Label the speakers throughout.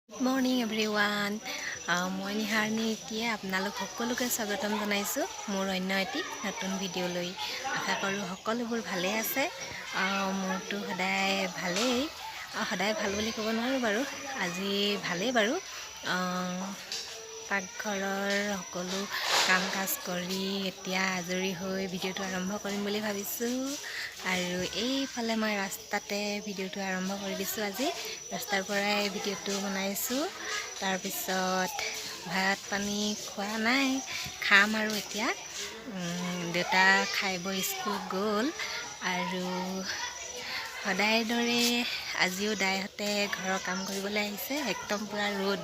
Speaker 1: Morning everyone. মই Niharani এতিয়া আপোনালোক সকলোকে স্বাগতম জনাইছো মোৰ অন্য এটি নতুন ভিডিও লৈ আশা কৰো সকলোবোৰ ভালে আছে মোৰটো সদায় ভাল বুলি ক'ব নোৱাৰো বাৰু আজি ভালেই বাৰু পাকঘৰৰ সকলো কাম কাজ কৰি এতিয়া আজৰি হৈ ভিডিওটো আৰম্ভ কৰিম বুলি ভাবিছো আৰু এইফালে মই ৰাস্তাতে ভিডিওটো আৰম্ভ কৰি দিছো আজি ৰাস্তাৰ পৰাই ভিডিওটো বনাইছো তাৰ পিছত ভাত পানী খোৱা নাই খাম আৰু এতিয়া দেউতা খাইব স্কুল গ'ল আৰু সদায় দৰে আজিও দাইহতে ঘৰৰ কাম কৰিবলৈ আহিছে একদম পুৰা ৰ'দ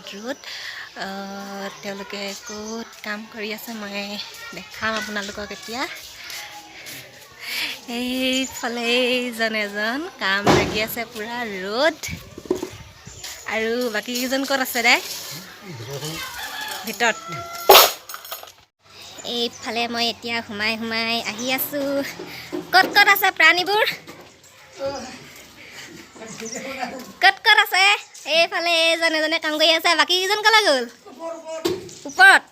Speaker 1: তেওঁলোকে ক'ত কাম কৰি আছে মই দেখাম আপোনালোকক এতিয়া এইফালে এজন কাম লাগি আছে পুৰা ৰ'দ আৰু বাকি কেইজন ক'ত আছে দাই ভিতৰত এইফালে মই এতিয়া ঘুমাই আহি আছো ক'ত আছে প্ৰাণীবোৰ ক'ত আছে এইফালে এজনে কাম কৰি আছে বাকি কেইজন কলৈ গ'ল ওপৰত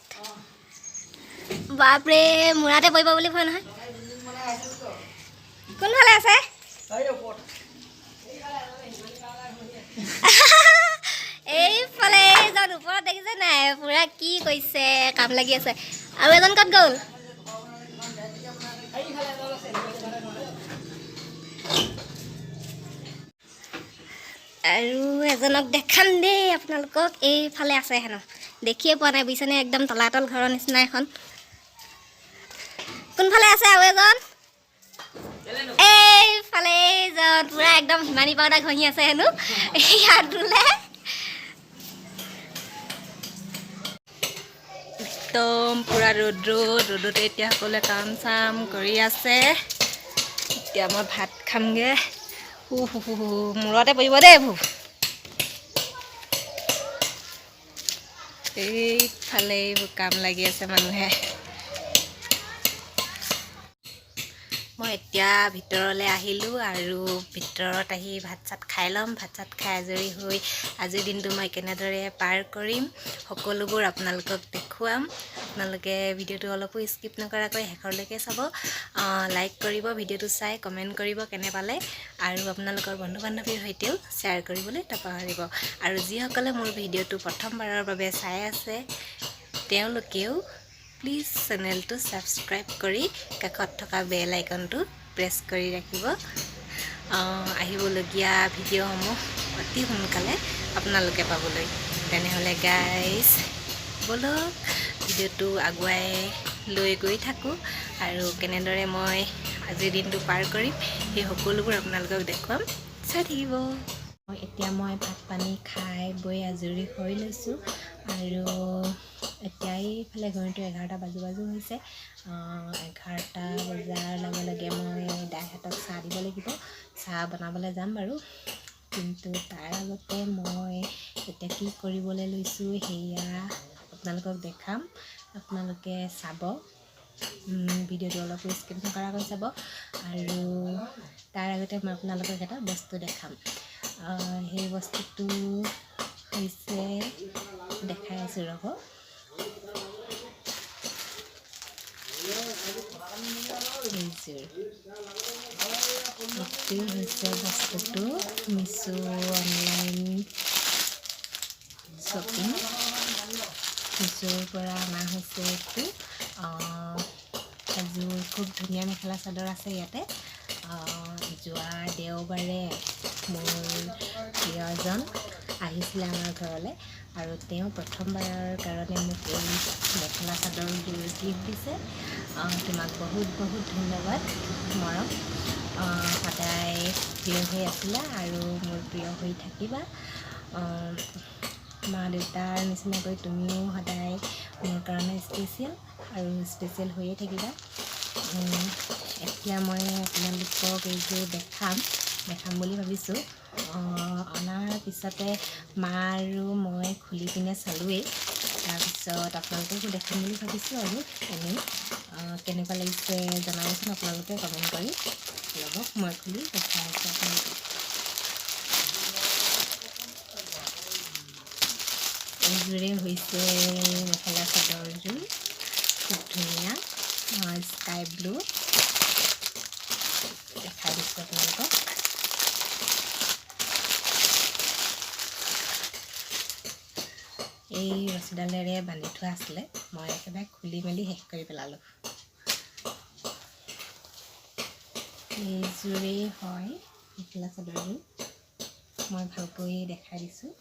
Speaker 1: বাপৰে মুৰাতে পৰিব বুলি ভয় নহয় কোনফালে আছে এইফালে এজন ওপৰত দেখিছে নাই পুৰা কি কৈছে কাম লাগি আছে আৰু এজন ক'ত গ'ল আৰু এজনক দেখাম দেই আপোনালোকক এইফালে আছে হেনো দেখিয়ে পোৱা নাই বুজিছেনে একদম তলাতল ঘৰৰ নিচিনা এখন কোনফালে আছে আৰু এজন এইফালে এজন পুৰা একদম হিমানী পাউডাৰ ঘঁহি আছে হেনো ইয়াত বোলে একদম পুৰা ৰ'দতে এতিয়া সকলোৱে কাম চাম কৰি আছে এতিয়া মই ভাত খামগে মূৰতে পৰিব দেই এইবোৰ এইফালে এইবোৰ কাম লাগি আছে মানুহে মই এতিয়া ভিতৰলৈ আহিলোঁ আৰু ভিতৰত আহি ভাত চাত খাই ল'ম ভাত চাত খাই আজৰি হৈ আজিৰ দিনটো মই কেনেদৰে পাৰ কৰিম সকলোবোৰ আপোনালোকক দেখুৱাম আপোনালোকে ভিডিওটো অলপো স্কিপ নকৰাকৈ শেষলৈকে চাব লাইক কৰিব ভিডিওটো চাই কমেণ্ট কৰিব কেনে পালে আৰু আপোনালোকৰ বন্ধু বান্ধৱীৰ সৈতেও শ্বেয়াৰ কৰিবলৈ নাপাহৰিব আৰু যিসকলে মোৰ ভিডিওটো প্ৰথমবাৰৰ বাবে চাই আছে তেওঁলোকেও প্লিজ চেনেলটো সাবস্ক্ৰাইব কৰি কাষত থকা বেল আইকনটো প্ৰেছ কৰি ৰাখিব আহিবলগীয়া ভিডিঅ'সমূহ অতি সোনকালে আপোনালোকে পাবলৈ তেনেহ'লে গাইজ বলক ভিডিঅ'টো আগুৱাই লৈ গৈ থাকোঁ আৰু কেনেদৰে মই আজিৰ দিনটো পাৰ কৰিম সেই সকলোবোৰ আপোনালোকক দেখুৱাম চাই থাকিব এতিয়া মই ভাত পানী খাই বৈ আজৰি হৈ লৈছোঁ আৰু এতিয়া এইফালে ঘড়ীটো 11টা বাজু হৈছে 11টা বজাৰ লগে লগে মই দাইহঁতক চাহ দিব লাগিব চাহ বনাবলৈ যাম বাৰু কিন্তু তাৰ আগতে মই এতিয়া কি কৰিবলৈ লৈছোঁ সেয়া আপোনালোকক দেখাম আপোনালোকে চাব ভিডিওটো অলপ স্কিপ নকৰাকৈ চাব আৰু তাৰ আগতে মই আপোনালোকক এটা বস্তু দেখাম সেই বস্তুটো হৈছে দেখাই আছোঁ ৰ'ব এইটো হৈছে বস্তুটো মিছো অনলাইন শ্বপিং মিছোৰ পৰা অনা হৈছে এইটো এযোৰ খুব ধুনীয়া মেখেলা চাদৰ আছে ইয়াতে যোৱা দেওবাৰে মোৰ প্ৰিয়জন আহিছিলে আমাৰ ঘৰলৈ আৰু তেওঁ প্ৰথমবাৰৰ কাৰণে মোক এই মেখেলা চাদৰযোৰ গিফ্ট দিছে তোমাক বহুত ধন্যবাদ মৰম সদায় প্ৰিয় হৈ আছিলা আৰু মোৰ প্ৰিয় হৈ থাকিবা মা দেউতাৰ নিচিনাকৈ তুমিও সদায় মোৰ কাৰণে স্পেচিয়েল আৰু স্পেচিয়েল হৈয়ে থাকিবা এতিয়া মই আপোনালোকক এইযোৰ দেখাম বুলি ভাবিছোঁ অনাৰ পিছতে মা আৰু মই খুলি পিনে চালোৱেই তাৰপিছত আপোনালোককো দেখাম বুলি ভাবিছোঁ আৰু এনেই কেনেকুৱা লাগিছে জনাবচোন আপোনালোকে কমেণ্ট কৰি ল'ব মই খুলি দেখাই আছোঁ আপোনালোকক এইযোৰে হৈছে মেখেলা চাদৰযোৰ খুব ধুনীয়া স্কাই ব্লু দেখাই দিছোঁ আপোনালোকক এই ৰছীডালেৰে বান্ধি থোৱা আছিলে মই একেবাৰে খুলি মেলি শেষ কৰি পেলালোঁ এইযোৰেই হয় মেখেলা চাদৰযোৰ মই ভালকৈ দেখাই দিছোঁ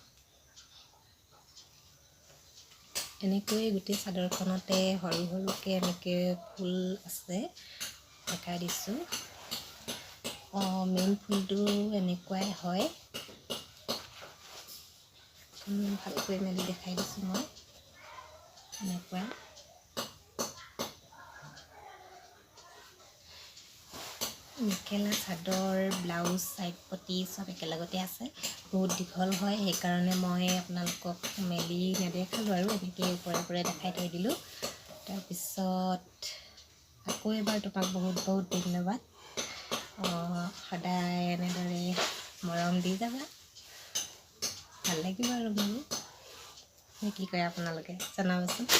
Speaker 1: এনেকৈ গোটেই চাদৰখনতে সৰু সৰুকৈ এনেকৈ ফুল আছে দেখাই দিছোঁ মেইন ফুলটো এনেকুৱাই হয় ভালকৈ মেলি দেখাই দিছোঁ মই এনেকুৱা মেখেলা চাদৰ ব্লাউজ সাইড পটি সব একেলগতে আছে বহুত দীঘল হয় সেইকাৰণে মই আপোনালোকক মেলি নেদেখালোঁ আৰু এনেকৈ ওপৰে দেখাই থৈ দিলোঁ তাৰপিছত আকৌ এবাৰ তোমাক বহুত বহুত ধন্যবাদ সদায় এনেদৰে মৰম দি যাবা ভাল লাগিব আৰু মোৰো কি কয় আপোনালোকে জনাবচোন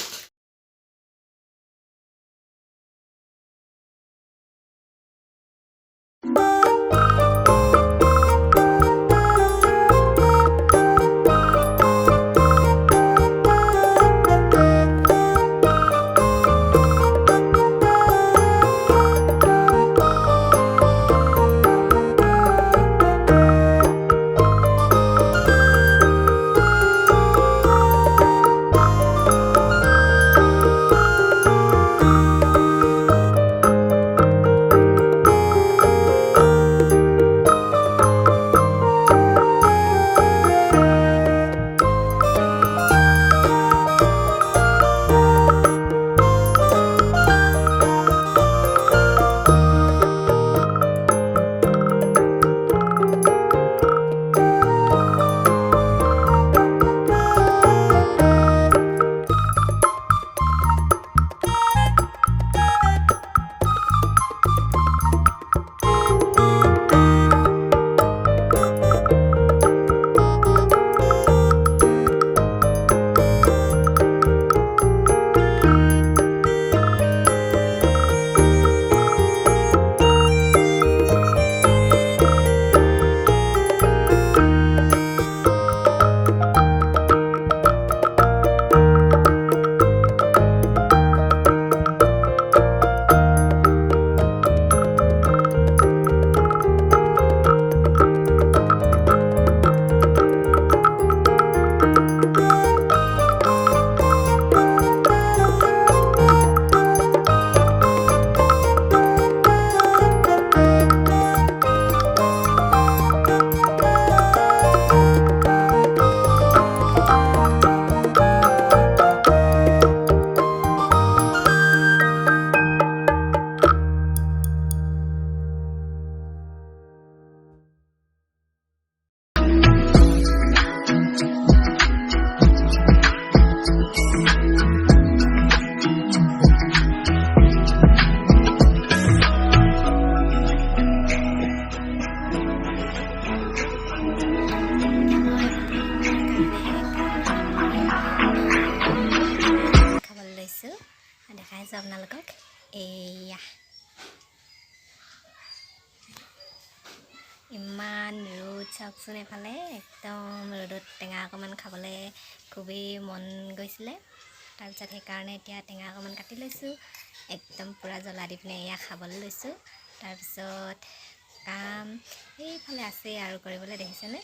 Speaker 1: দেখাইছোঁ আপোনালোকক এয়া ইমান ৰ'দ চাওকচোন এফালে একদম ৰ'দত টেঙা অকণমান খাবলৈ খুবেই মন গৈছিলে তাৰপিছত সেইকাৰণে এতিয়া টেঙা অকণমান কাটি লৈছোঁ একদম পূৰা জ্বলা দি পিনে এয়া খাবলৈ লৈছোঁ তাৰপিছত কাম এইফালে আছে আৰু কৰিবলৈ দেখিছেনে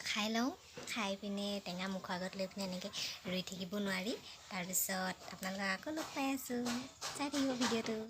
Speaker 1: খাই লওঁ খাই পিনে টেঙা মুখৰ আগত লৈ পিনে এনেকৈ ৰৈ থাকিব নোৱাৰি তাৰপিছত আপোনালোকক আকৌ লগ পাই আছোঁ চাই থাকিব ভিডিঅ'টো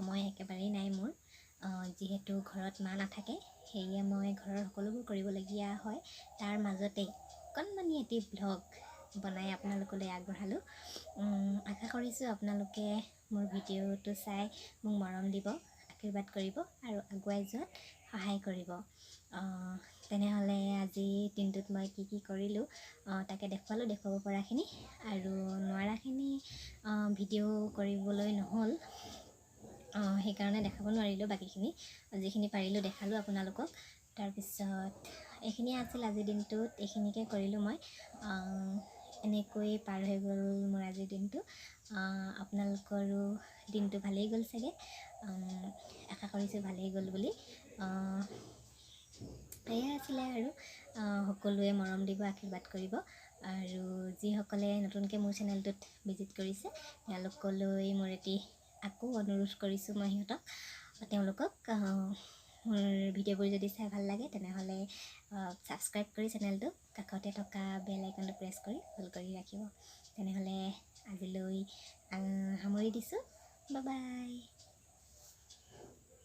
Speaker 1: সময় একেবাৰেই নাই মোৰ যিহেতু ঘৰত মা নাথাকে সেয়ে মই ঘৰৰ সকলোবোৰ কৰিবলগীয়া হয় তাৰ মাজতেই অকণমানি এটি ব্লগ বনাই আপোনালোকলৈ আগবঢ়ালোঁ আশা কৰিছোঁ আপোনালোকে মোৰ ভিডিঅ'টো চাই মোক মৰম দিব আশীৰ্বাদ কৰিব আৰু আগুৱাই যোৱাত সহায় কৰিব তেনেহ'লে আজি দিনটোত মই কি কৰিলোঁ তাকে দেখুৱাব পৰাখিনি আৰু নোৱাৰাখিনি ভিডিঅ' কৰিবলৈ নহ'ল সেইকাৰণে দেখাব নোৱাৰিলোঁ বাকীখিনি যিখিনি পাৰিলোঁ দেখালোঁ আপোনালোকক তাৰপিছত এইখিনিয়ে আছিল আজিৰ দিনটোত এইখিনিকে কৰিলোঁ মই এনেকৈ পাৰ হৈ গ'ল মোৰ আজিৰ দিনটো আপোনালোকৰো দিনটো ভালেই গ'ল চাগে আশা কৰিছোঁ ভালেই গ'ল বুলি এয়াই আছিলে আৰু সকলোৱে মৰম দিব আশীৰ্বাদ কৰিব আৰু যিসকলে নতুনকৈ মোৰ চেনেলটোত ভিজিট কৰিছে তেওঁলোকলৈ মোৰ এটি আকৌ অনুৰোধ কৰিছোঁ মই তেওঁলোকক মোৰ ভিডিঅ'বোৰ যদি চাই ভাল লাগে তেনেহ'লে ছাবস্ক্ৰাইব কৰি চেনেলটো কাষতে থকা বেল আইকনটো প্ৰেছ কৰি অল কৰি ৰাখিব তেনেহ'লে আজিলৈ সামৰি দিছোঁ বাই বাই